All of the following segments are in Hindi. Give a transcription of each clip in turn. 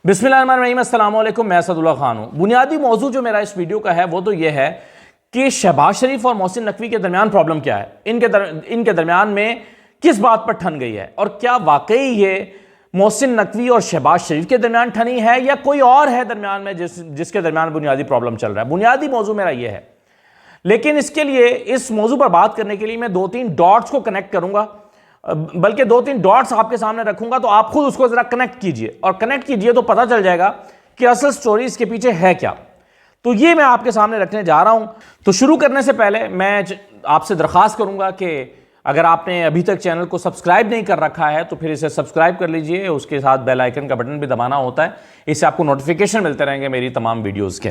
बिस्मिल्लाहिर्रहमानिर्रहीम, अस्सलाम वालेकुम। मैं असदुल्लाह खान हूँ। बुनियादी मौजू जो मेरा इस वीडियो का है वो तो ये है कि शहबाज शरीफ और मोहसिन नकवी के दरमियान प्रॉब्लम क्या है, इनके दरमियान में किस बात पर ठन गई है, और क्या वाकई ये मोहसिन नकवी और शहबाज शरीफ के दरमियान ठनी है या कोई और है दरमियान में जिसके दरमियान बुनियादी प्रॉब्लम चल रहा है। बुनियादी मौजू मेरा ये है, लेकिन इसके लिए इस मौजू पर बात करने के लिए मैं 2-3 डॉट्स को कनेक्ट करूंगा, बल्कि 2-3 डॉट्स आपके सामने रखूंगा, तो आप खुद उसको जरा कनेक्ट कीजिए, और कनेक्ट कीजिए तो पता चल जाएगा कि असल स्टोरी इसके पीछे है क्या। तो ये मैं आपके सामने रखने जा रहा हूं। तो शुरू करने से पहले मैं आपसे दरख्वास्त करूंगा कि अगर आपने अभी तक चैनल को सब्सक्राइब नहीं कर रखा है तो फिर इसे सब्सक्राइब कर लीजिए, उसके साथ बेल आइकन का बटन भी दबाना होता है, इससे आपको नोटिफिकेशन मिलते रहेंगे मेरी तमाम वीडियोज़ के।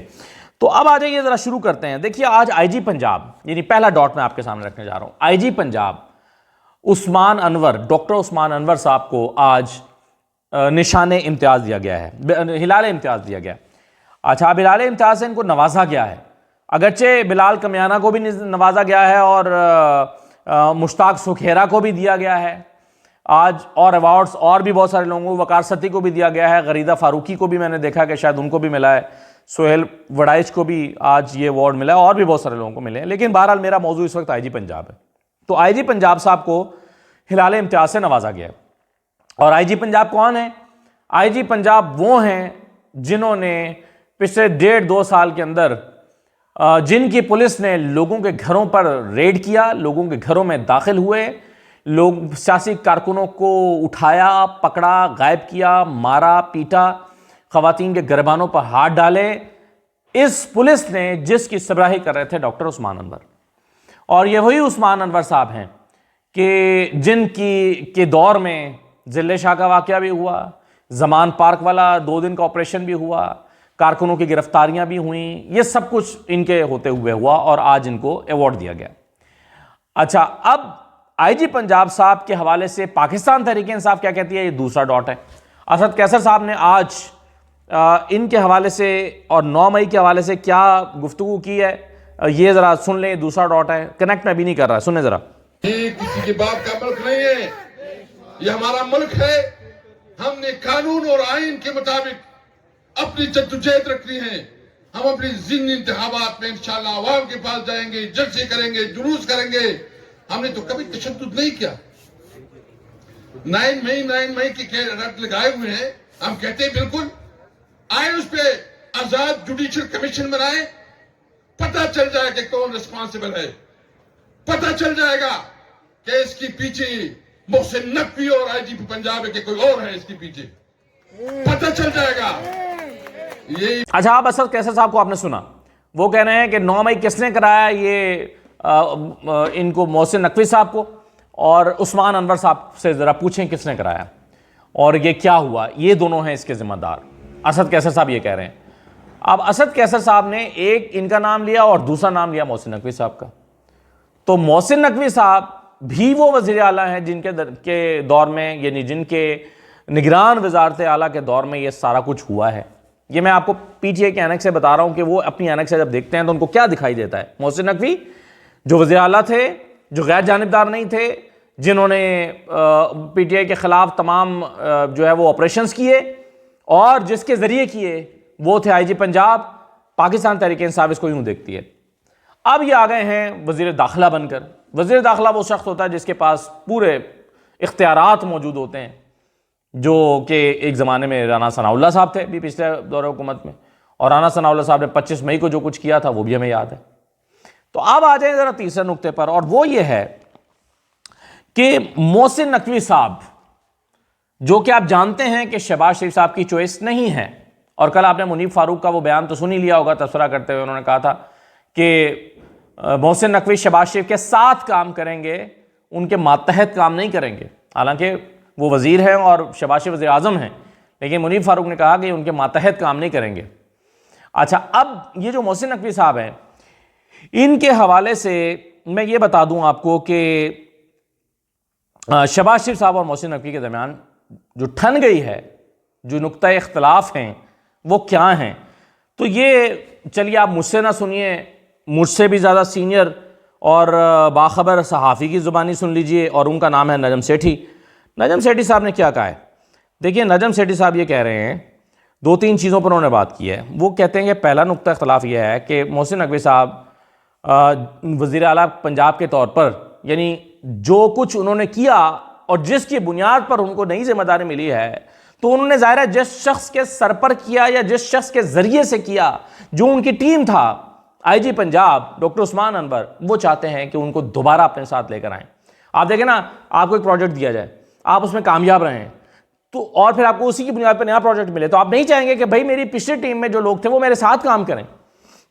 तो अब आ जाइए, ज़रा शुरू करते हैं। देखिए, आज आईजी पंजाब, यानी पहला डॉट मैं आपके सामने रखने जा रहा हूँ। आईजी पंजाब उस्मान अनवर, डॉक्टर उस्मान अनवर साहब को आज निशान इम्तियाज दिया गया है, हिलाल इम्तियाज दिया गया। अच्छा, अब हिलाल इम्तियाज से इनको नवाजा गया है, अगरचे बिलाल कमियाना को भी नवाजा गया है और मुश्ताक सुखेरा को भी दिया गया है आज, और अवार्ड्स और भी बहुत सारे लोगों को, वकार सती को भी दिया गया है, गरीदा फारूकी को भी मैंने देखा कि शायद उनको भी मिला है, सोहेल वड़ाइच को भी आज ये अवार्ड मिला है, और भी बहुत सारे लोगों को मिले हैं। लेकिन बहरहाल मेरा मौजू इस वक्त आईजी पंजाब है। तो आईजी पंजाब साहब को हिलाल इम्तियाज से नवाजा गया है। और आईजी पंजाब कौन है? आईजी पंजाब वो हैं जिन्होंने पिछले 1.5-2 साल के अंदर जिनकी पुलिस ने लोगों के घरों पर रेड किया, लोगों के घरों में दाखिल हुए, लोग सियासी कारकुनों को उठाया, पकड़ा, गायब किया, मारा, पीटा, खवातीन के गिरबानों पर हाथ डाले। इस पुलिस ने जिसकी सरबराही कर रहे थे डॉक्टर उस्मान अनवर, और ये वही उस्मान अनवर साहब हैं कि जिनकी के दौर में जिले शाह का वाकया भी हुआ, जमान पार्क वाला 2 दिन का ऑपरेशन भी हुआ, कारकुनों की गिरफ्तारियां भी हुई, ये सब कुछ इनके होते हुए हुआ और आज इनको अवार्ड दिया गया। अच्छा, अब आईजी पंजाब साहब के हवाले से पाकिस्तान तहरीक-ए-इंसाफ क्या कहती है, ये दूसरा डॉट है। असद कैसर साहब ने आज इनके हवाले से और 9 मई के हवाले से क्या गुफ्तगू की है, ये जरा सुन लें। दूसरा डॉट है, कनेक्ट में भी नहीं कर रहा, सुने जरा। ये किसी के बाप का मुल्क नहीं है, ये हमारा मुल्क है। हमने कानून और आइन के मुताबिक अपनी जद्दोजहद रखनी है। हम अपनी जिंदगी इंतखाबात में इंशाअल्लाह अवाम के पास जाएंगे, जलसे करेंगे, जुलूस करेंगे। हमने तो कभी तशद्दुद नहीं किया। 9 मई के रट लगाए हुए हैं। हम कहते हैं बिल्कुल आए, उस पर आजाद जुडिशियल कमीशन बनाए, पता चल जाए कि कौन रिस्पॉन्सिबल है, पता चल जाएगा कि इसके पीछे मोहसिन नकवी और आईजीपी पंजाब है कि कोई और है इसके पीछे, पता चल जाएगा ये। अच्छा, आप असद कैसर साहब को आपने सुना, वो कह रहे हैं कि 9 मई किसने कराया, ये इनको मोहसिन नकवी साहब को, और उस्मान अनवर साहब से जरा पूछें किसने कराया और ये क्या हुआ, ये दोनों हैं इसके जिम्मेदार। असद कैसर साहब ये कह रहे हैं। अब असद कैसर साहब ने एक इनका नाम लिया और दूसरा नाम लिया मोहसिन नकवी साहब का। तो मोहसिन नकवी साहब भी वो वज़ीर आला हैं जिनके दौर में, यानी जिनके निगरान वज़ारत आला के दौर में ये सारा कुछ हुआ है। ये मैं आपको पीटीआई के एनेक्स से बता रहा हूं कि वो अपनी एनेक्स से जब देखते हैं तो उनको क्या दिखाई देता है। मोहसिन नकवी जो वज़ीर आला थे, जो गैर जानिबदार नहीं थे, जिन्होंने पीटीआई के खिलाफ तमाम जो है वो ऑपरेशंस किए, और जिसके ज़रिए किए वो थे आईजी पंजाब। पाकिस्तान तहरीक-ए-इंसाफ इसको यूँ देखती है। अब ये आ गए हैं वज़ीर दाखिला बनकर। वज़ीर दाखिला वो शख्स होता है जिसके पास पूरे इख्तियारात मौजूद होते हैं, जो कि एक ज़माने में राना सनाउल्लाह साहब थे भी पिछले दौर हुकूमत में, और राना सनाउल्लाह साहब ने 25 मई को जो कुछ किया था वो भी हमें याद है। तो अब आ जाए ज़रा तीसरे नुक्ते पर, और वो ये है कि मोहसिन नकवी साहब, जो कि आप जानते हैं कि शहबाज शरीफ साहब की चॉइस नहीं है, और कल आपने मुनीब फारूक का वो बयान तो सुन ही लिया होगा, तबसरा करते हुए उन्होंने कहा था कि मोहसिन नकवी शहबाज शरीफ के साथ काम करेंगे, उनके मातहत काम नहीं करेंगे। हालांकि वो वज़ीर हैं और शहबाज शरीफ वज़ीर आज़म हैं, लेकिन मुनीब फारूक ने कहा कि उनके मातहत काम नहीं करेंगे। अच्छा, अब ये जो मोहसिन नकवी साहब हैं, इनके हवाले से मैं ये बता दूं आपको कि शहबाज शरीफ साहब और मोहसिन नकवी के दरमियान जो ठन गई है, जो नुक्ता इख्तलाफ हैं, वो क्या हैं। तो ये चलिए आप मुझसे ना सुनिए, मुझसे भी ज़्यादा सीनियर और बाखबर सहाफ़ी की ज़ुबानी सुन लीजिए, और उनका नाम है नजम सेठी। नजम सेठी साहब ने क्या कहा है, देखिए। नजम सेठी साहब ये कह रहे हैं, दो तीन चीज़ों पर उन्होंने बात की है। वो कहते हैं कि पहला नुक्ता इख्तलाफ यह है कि मोहसिन नकवी साहब वज़ीर आला पंजाब के तौर पर, यानी जो कुछ उन्होंने किया और जिसकी बुनियाद पर उनको नई जिम्मेदारी मिली है, तो उन्होंने ज़ाहिर है जिस शख्स के सर पर किया या जिस शख्स के ज़रिए से किया, जो उनकी टीम था IG पंजाब डॉक्टर उस्मान अनवर, वो चाहते हैं कि उनको दोबारा अपने साथ लेकर आएँ। आप देखें ना, आपको एक प्रोजेक्ट दिया जाए, आप उसमें कामयाब रहें, तो और फिर आपको उसी की बुनियाद पर नया प्रोजेक्ट मिले, तो आप नहीं चाहेंगे कि भाई मेरी पिछली टीम में जो लोग थे वो मेरे साथ काम करें।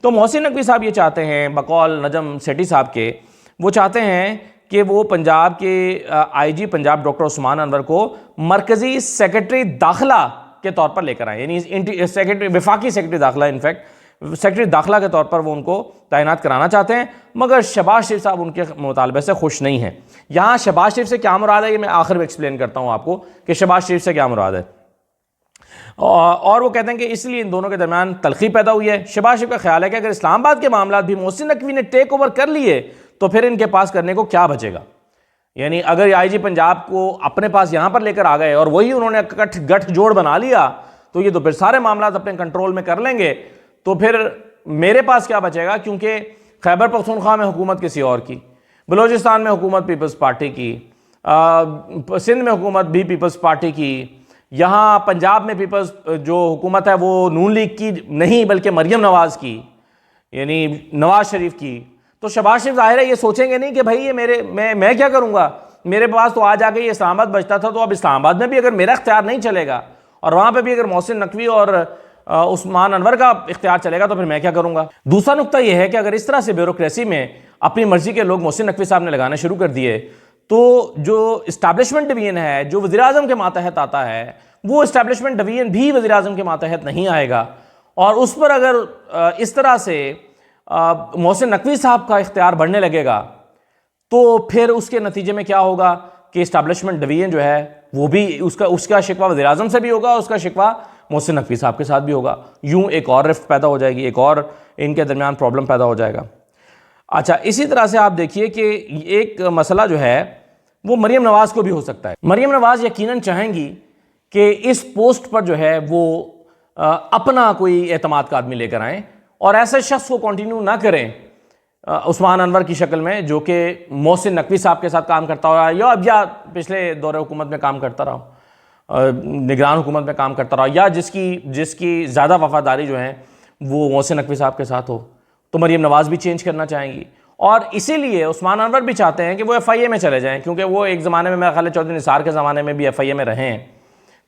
तो मोहसिन नकवी साहब ये चाहते हैं, बकौल नजम सेठी साहब के, वो चाहते हैं कि वो पंजाब के IG पंजाब डॉक्टर उस्मान अनवर को मरकज़ी सेक्रेटरी दाखिला के तौर पर लेकर आए, यानी सेक्रेटरी, वफाकी सेक्रेटरी दाखिला, इनफैक्ट सेक्रेटरी दाखिला के तौर पर वो उनको तैनात कराना चाहते हैं। मगर शहबाज शरीफ साहब उनके मुतालबे से खुश नहीं हैं। यहाँ शहबाज शरीफ से क्या मुराद है, ये मैं आखिर में एक्सप्लेन करता हूँ आपको कि शहबाज शरीफ से क्या मुराद है। और वो कहते हैं कि इसलिए इन दोनों के दरमियान तलखी पैदा हुई है। शहबाज शरीफ का ख्याल है कि अगर इस्लामाबाद के मामला भी मोहसिन नकवी ने टेक ओवर कर लिए तो फिर इनके पास करने को क्या बचेगा। यानी अगर IG पंजाब को अपने पास यहाँ पर लेकर आ गए और वही उन्होंने गठजोड़ बना लिया, तो ये तो फिर सारे मामला अपने कंट्रोल में कर लेंगे, तो फिर मेरे पास क्या बचेगा। क्योंकि खैबर पख्तूनख्वा में हुकूमत किसी और की, बलूचिस्तान में हुकूमत पीपल्स पार्टी की, सिंध में हुकूमत भी पीपल्स पार्टी की, यहाँ पंजाब में पीपल्स जो हुकूमत है वो नून लीग की नहीं बल्कि मरियम नवाज़ की, यानी नवाज शरीफ की। तो शहबाज शरीफ ज़ाहिर है ये सोचेंगे नहीं कि भाई ये मैं क्या करूँगा, मेरे पास तो आज आके ये इस्लामाबाद बचता था, तो अब इस्लामाबाद में भी अगर मेरा इख्तियार नहीं चलेगा और वहाँ पर भी अगर मोहसिन नकवी और उस्मान अनवर का इख्तियार चलेगा तो फिर मैं क्या करूँगा। दूसरा नुक्ता यह है कि अगर इस तरह से ब्यूरोक्रेसी में अपनी मर्जी के लोग मोहसिन नकवी साहब ने लगाना शुरू कर दिए, तो जो इस्टेब्लिशमेंट डिवीजन है, जो वज़ीर आज़म के मातहत आता है, वो इस्टेब्लिशमेंट डिवीजन भी वज़ीर आज़म के मातहत नहीं आएगा। और उस पर अगर इस तरह से मोहसिन नकवी साहब का इख्तियार बढ़ने लगेगा, तो फिर उसके नतीजे में क्या होगा कि इस्टेब्लिशमेंट डिवीजन जो है वो भी उसका शिकवा वज़ीर आज़म से भी होगा, उसका शिकवा मोहसिन नकवी साहब के साथ भी होगा। यूं एक और रिफ्ट पैदा हो जाएगी, एक और इनके दरमियान प्रॉब्लम पैदा हो जाएगा। अच्छा, इसी तरह से आप देखिए कि एक मसला जो है वो मरियम नवाज़ को भी हो सकता है। मरियम नवाज़ यकीनन चाहेंगी कि इस पोस्ट पर जो है वो अपना कोई एतमाद का आदमी लेकर आएँ और ऐसे शख्स को कंटिन्यू ना करें उस्मान अनवर की शक्ल में, जो कि मोहसिन नकवी साहब के साथ काम करता रहा या पिछले दौरे हुकूमत में काम करता रहा, निगरान हुकूमत में काम करता रहा, या जिसकी ज़्यादा वफादारी जो है वो मोहसिन नकवी साहब के साथ हो। तो मरियम नवाज़ भी चेंज करना चाहेंगी और इसीलिए उस्मान अनवर भी चाहते हैं कि वो FIA में चले जाएं, क्योंकि वो एक ज़माने में मेरा ख्याल है चौधरी निसार के ज़माने में भी FIA में रहे हैं,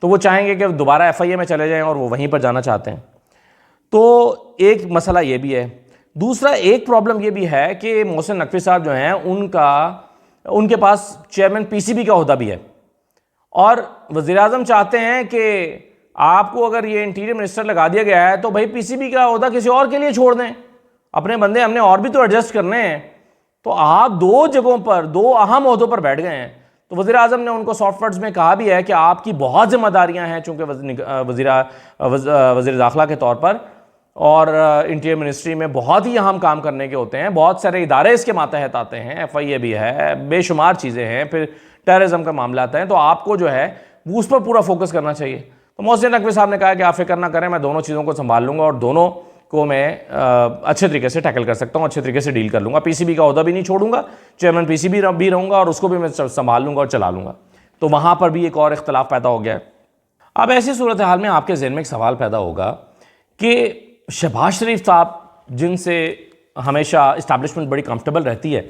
तो वो चाहेंगे कि दोबारा FIA में चले जाएँ और वो वहीं पर जाना चाहते हैं। तो एक मसला ये भी है। दूसरा एक प्रॉब्लम ये भी है कि मोहसिन नकवी साहब जो हैं उनके पास चेयरमैन PCB का ओहदा भी है और वज़ीर आज़म चाहते हैं कि आपको अगर ये इंटीरियर मिनिस्टर लगा दिया गया है तो भाई PCB का ओहदा किसी और के लिए छोड़ दें, अपने बंदे हमने और भी तो एडजस्ट करने हैं। तो आप दो जगहों पर, दो अहम ओहदों पर बैठ गए हैं। तो वज़ीर आज़म ने उनको सॉफ्ट वर्ड्स में कहा भी है कि आपकी बहुत जिम्मेदारियां हैं चूँकि वज़ीर दाखिला के तौर पर और इंटीरियर मिनिस्ट्री में बहुत ही अहम काम करने के होते हैं, बहुत सारे इदारे इसके मातहत आते हैं, FIA भी है, बेशुमार चीज़ें हैं, फिर टेररिज्म का मामला आता है, तो आपको जो है वो उस पर पूरा फोकस करना चाहिए। तो मोहसिन नकवी साहब ने कहा कि आप फिक्र ना करें, मैं दोनों चीज़ों को संभाल लूँगा और दोनों को मैं अच्छे तरीके से टैकल कर सकता हूँ, अच्छे तरीके से डील कर लूँगा। PCB का ओहदा भी नहीं छोड़ूंगा, चेयरमैन PCB भी रहूँगा और उसको भी मैं संभाल लूँगा और चला लूँगा। तो वहाँ पर भी एक और इख्तलाफ पैदा हो गया है। अब ऐसी सूरत हाल में आपके जहन में एक सवाल पैदा होगा कि शहबाज शरीफ साहब, जिनसे हमेशा इस्टेब्लिशमेंट बड़ी कंफर्टेबल रहती है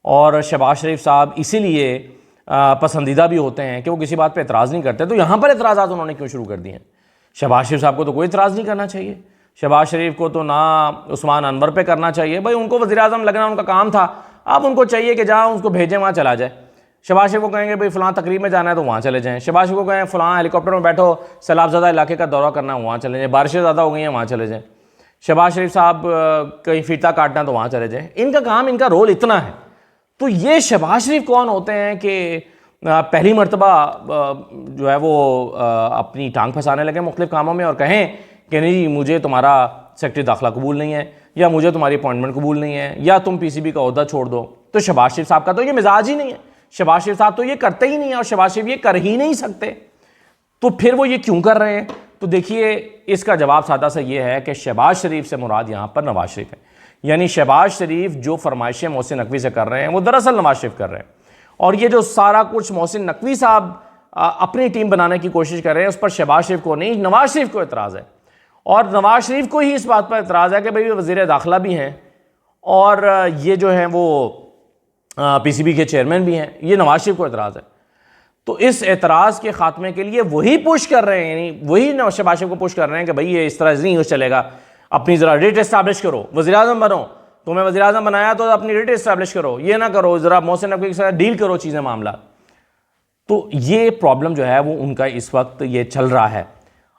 और शहबाज शरीफ साहब इसीलिए पसंदीदा भी होते हैं कि वो किसी बात पे एतराज़ नहीं करते, तो यहाँ पर एतराज़ात उन्होंने क्यों शुरू कर दिए हैं। शहबाज शरीफ साहब को तो कोई एतराज़ नहीं करना चाहिए, शहबाज शरीफ को तो ना उस्मान अनवर पे करना चाहिए। भाई उनको वज़ीर आज़म लगना उनका काम था, अब उनको चाहिए कि जहाँ उसको भेजें वहाँ चला जाए। शहबाज शरीफ को कहेंगे भाई फ़लाँ तकरीब में जाना है तो वहाँ चले जाएँ, शहबाज शरीफ को कहें फ़लाँ हेलीकॉप्टर में बैठो सैलाबज़दा इलाके का दौरा करना है वहाँ चले जाएँ, बारिशें ज़्यादा हो गई हैं वहाँ चले जाएँ, शहबाज शरीफ साहब कहीं फीता काटना तो वहाँ चले जाएँ। इनका काम, इनका रोल इतना है। तो ये शहबाज शरीफ कौन होते हैं कि पहली मरतबा जो है वो अपनी टांग फंसाने लगे मुख्तलिफ कामों में और कहें कि नहीं मुझे तुम्हारा सेक्रेटरी दाखिला कबूल नहीं है, या मुझे तुम्हारी अपॉइंटमेंट कबूल नहीं है, या तुम PCB का ओहदा छोड़ दो। तो शहबाज शरीफ साहब का तो ये मिजाज ही नहीं है, शहबाज शरीफ साहब तो ये करते ही नहीं है और शहबाज शरीफ ये कर ही नहीं सकते। तो फिर वो ये क्यों कर रहे हैं? तो देखिए इसका जवाब सादा सा ये है कि शहबाज शरीफ से मुराद यहाँ पर नवाज शरीफ है। यानी शहबाज शरीफ जो फरमाइशें मोहसिन नकवी से कर रहे हैं वो दरअसल नवाज शरीफ कर रहे हैं, और ये जो सारा कुछ मोहसिन नकवी साहब अपनी टीम बनाने की कोशिश कर रहे हैं उस पर शहबाज शरीफ को नहीं, नवाज शरीफ को एतराज़ है। और नवाज शरीफ को ही इस बात पर एतराज़ है कि भाई वज़ीर दाखिला भी हैं और ये जो हैं वो PCB के चेयरमैन भी हैं, ये नवाज शरीफ को एतराज़ है। तो इस एतराज़ के ख़ात्मे के लिए वही पुश कर रहे हैं, यानी वही शहबाज शरीफ को पुश कर रहे हैं कि भाई ये इस तरह नहीं हो चलेगा, अपनी ज़रा रेट इस्टेब्लिश करो, वज़ीर आज़म बनो, तुम्हें वज़ीर आज़म बनाया तो अपनी रेट इस्टेब्लिश करो, ये ना करो, ज़रा मोहसिन नकवी के साथ डील करो चीज़ें मामला। तो ये प्रॉब्लम जो है वो उनका इस वक्त ये चल रहा है।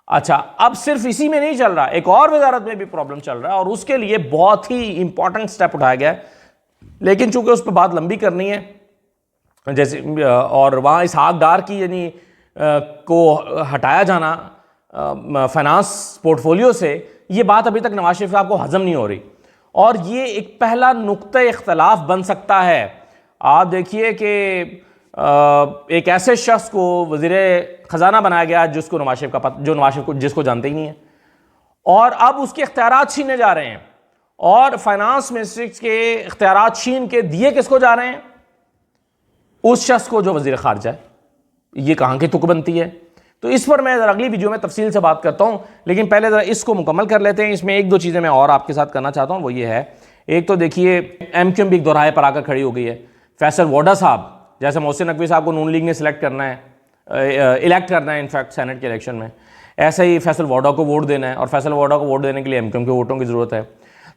अच्छा, अब सिर्फ इसी में नहीं चल रहा, एक और वजारत में भी प्रॉब्लम चल रहा है और उसके लिए बहुत ही इंपॉर्टेंट स्टेप उठाया गया है, लेकिन चूंकि उस पर बात लंबी करनी है जैसे, और वहाँ इसहाक डार की यानी को हटाया जाना फाइनेंस पोर्टफोलियो से, ये बात अभी तक नवाज शरीफ साहब को हजम नहीं हो रही और ये एक पहला नुक्ता इख्तलाफ बन सकता है। आप देखिए कि एक ऐसे शख्स को वज़ीर ख़जाना बनाया गया जिसको नवाज शरीफ का जो नवाज शरीफ को जिसको जानते ही नहीं है, और अब उसके इख्तियारात छीने जा रहे हैं, और फाइनेंस मिनिस्ट्री के इख्तियारात छीन के दिए किसको जा रहे हैं? उस शख्स को जो वज़ीर ख़ारिजा है। ये कहाँ की तुक बनती है? तो इस पर मैं अगली वीडियो में तफसील से बात करता हूँ, लेकिन पहले ज़रा इसको मुकम्मल कर लेते हैं। इसमें एक दो चीज़ें मैं और आपके साथ करना चाहता हूँ, वो ये है, एक तो देखिए MQM भी एक दोराहे पर आकर खड़ी हो गई है। फैसल वोडा साहब, जैसे मोहसिन नकवी साहब को नून लीग ने सिलेक्ट करना है, इलेक्ट करना है इनफैक्ट सेनेट के इलेक्शन में, ऐसे ही फैसल वोडा को वोट देना है, और फैसल वोडा को वोट देने के लिए MQM के वोटों की ज़रूरत है।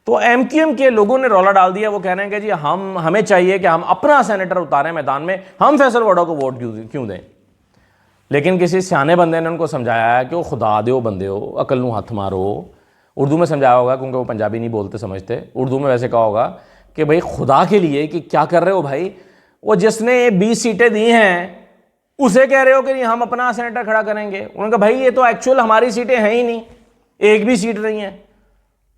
तो MQM के लोगों ने रौला डाल दिया, वो कह रहे हैं कि जी हमें चाहिए कि हम अपना सेनेटर उतारें मैदान में, हम फैसल वोडा को वोट क्यों दें। लेकिन किसी सियाने बंदे ने उनको समझाया है कि वो खुदा दो बंदे हो, अकल नू हाथ मारो। उर्दू में समझाया होगा क्योंकि वो पंजाबी नहीं बोलते समझते, उर्दू में वैसे कहा होगा कि भाई खुदा के लिए कि क्या कर रहे हो भाई, वो जिसने 20 सीटें दी हैं उसे कह रहे हो कि हम अपना सेनेटर खड़ा करेंगे। उन्होंने कहा भाई ये तो एक्चुअल हमारी सीटें हैं ही नहीं, एक भी सीट नहीं है,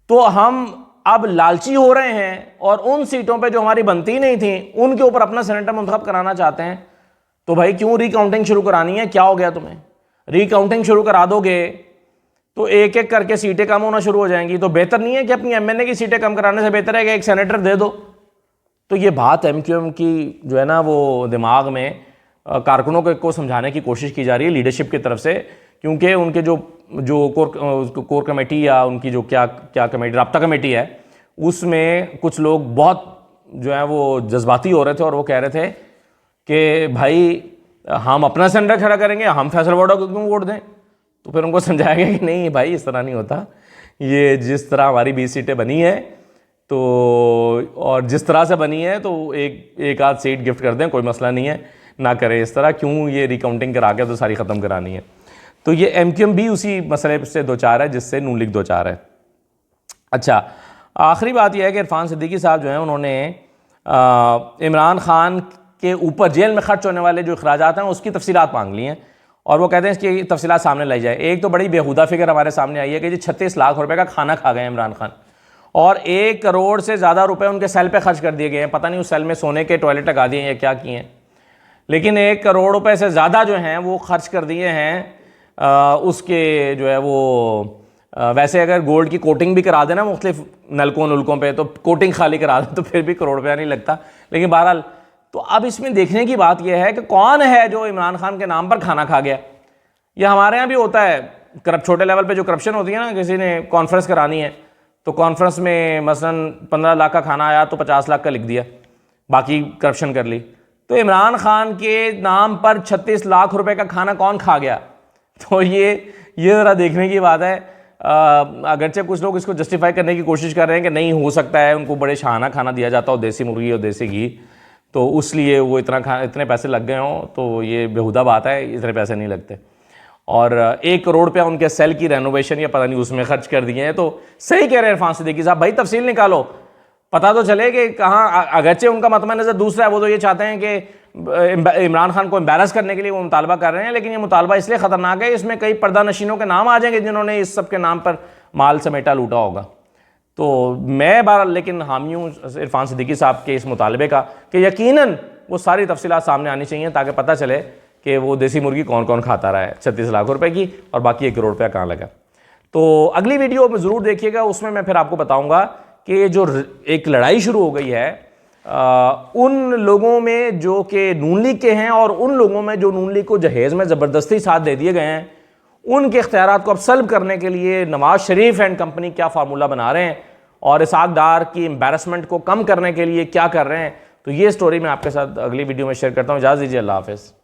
तो हम अब लालची हो रहे हैं और उन सीटों पे जो हमारी बनती नहीं थी उनके ऊपर अपना सेनेटर मुंतखब कराना चाहते हैं। तो भाई क्यों रिकाउंटिंग शुरू करानी है? क्या हो गया तुम्हें? रिकाउंटिंग शुरू करा दोगे तो एक एक करके सीटें कम होना शुरू हो जाएंगी। तो बेहतर नहीं है कि अपनी MNA की सीटें कम कराने से बेहतर है कि एक सेनेटर दे दो। तो ये बात MQM की जो है ना वो दिमाग में कारकुनों को समझाने की कोशिश की जा रही है लीडरशिप की तरफ से, क्योंकि उनके जो कोर कमेटी या उनकी जो क्या कमेटी, राब्ता कमेटी है, उसमें कुछ लोग बहुत जो है वो जज्बाती हो रहे थे और वो कह रहे थे कि भाई हम अपना सेनेटर खड़ा करेंगे, हम फैसल वोडा को क्यों वोट दें। तो फिर उनको समझाया गया कि नहीं भाई इस तरह नहीं होता, ये जिस तरह हमारी 20 सीटें बनी है तो, और जिस तरह से बनी है तो एक आध सीट गिफ्ट कर दें, कोई मसला नहीं है, ना करें इस तरह, क्यों ये रिकाउंटिंग करा के तो सारी ख़त्म करानी है। तो ये MQM भी उसी मसले से दो चार है जिससे नून लीग दो चार है। अच्छा, आखिरी बात यह है कि इरफान सिद्दीकी साहब जो हैं उन्होंने इमरान खान के ऊपर जेल में खर्च होने वाले जो अखराजात हैं उसकी तफसीलात मांग ली हैं, और वो कहते हैं इसकी तफसीलात सामने लाई जाए। एक तो बड़ी बेहुदा फिगर हमारे सामने आई है कि जी 36 लाख रुपए का खाना खा गए इमरान खान, और 1 करोड़ से ज़्यादा रुपए उनके सेल पे खर्च कर दिए गए हैं। पता नहीं उस सेल में सोने के टॉयलेट लगा दिए हैं या क्या किए हैं, लेकिन 1 करोड़ रुपए से ज़्यादा जो हैं वो खर्च कर दिए हैं उसके जो है वो वैसे अगर गोल्ड की कोटिंग भी करा देना मुख्तलिफ नलकों पे, तो कोटिंग खाली करा दें तो फिर भी करोड़ रुपया नहीं लगता। लेकिन बहरहाल, तो अब इसमें देखने की बात यह है कि कौन है जो इमरान खान के नाम पर खाना खा गया। यह हमारे यहाँ भी होता है, छोटे लेवल पे जो करप्शन होती है ना, किसी ने कॉन्फ्रेंस करानी है तो कॉन्फ्रेंस में मसलन 15 लाख का खाना आया तो 50 लाख का लिख दिया, बाकी करप्शन कर ली। तो इमरान खान के नाम पर 36 लाख रुपए का खाना कौन खा गया? तो ये ज़रा देखने की बात है। अगरचे कुछ लोग इसको जस्टिफाई करने की कोशिश कर रहे हैं कि नहीं हो सकता है उनको बड़े शाहाना खाना दिया जाता हो, देसी मुर्गी और देसी घी, तो उसलिए वो इतने पैसे लग गए हों, तो ये बेहुदा बात है, इतने पैसे नहीं लगते। और 1 करोड़ रुपया उनके सेल की रेनोवेशन या पता नहीं उसमें खर्च कर दिए हैं। तो सही कह रहे हैं इरफान सिद्दीकी साहब, भाई तफसील निकालो, पता तो चले कि कहाँ। अगरचे उनका मतमा नज़र दूसरा है, वो तो ये चाहते हैं कि इमरान खान को एम्बेरस करने के लिए वो मुतालबा कर रहे हैं, लेकिन ये मुतालबा इसलिए ख़तरनाक है, इसमें कई पर्दा नशीनों के नाम आ जाएंगे जिन्होंने इस सब के नाम पर माल समेटा लूटा होगा। तो मैं बहरहाल लेकिन हामी हूँ इरफान सिद्दीकी साहब के इस मुतालबे का कि यकीनन वो सारी तफसीलात सामने आनी चाहिए ताकि पता चले कि वो देसी मुर्गी कौन कौन खाता रहा है 36 लाख रुपए की, और बाकी 1 करोड़ रुपया कहाँ लगा। तो अगली वीडियो में ज़रूर देखिएगा, उसमें मैं फिर आपको बताऊंगा कि जो एक लड़ाई शुरू हो गई है उन लोगों में जो कि नून लीग के हैं और उन लोगों में जो नून लीग को जहेज़ में ज़बरदस्ती साथ दे दिए गए हैं, उनके इख्तियारात को अब सल्ब करने के लिए नवाज शरीफ एंड कंपनी क्या फार्मूला बना रहे हैं और इसहाक डार की एम्बैरसमेंट को कम करने के लिए क्या कर रहे हैं। तो ये स्टोरी मैं आपके साथ अगली वीडियो में शेयर करता हूँ। इजाज़त दीजिए, अल्लाह हाफ़िज़।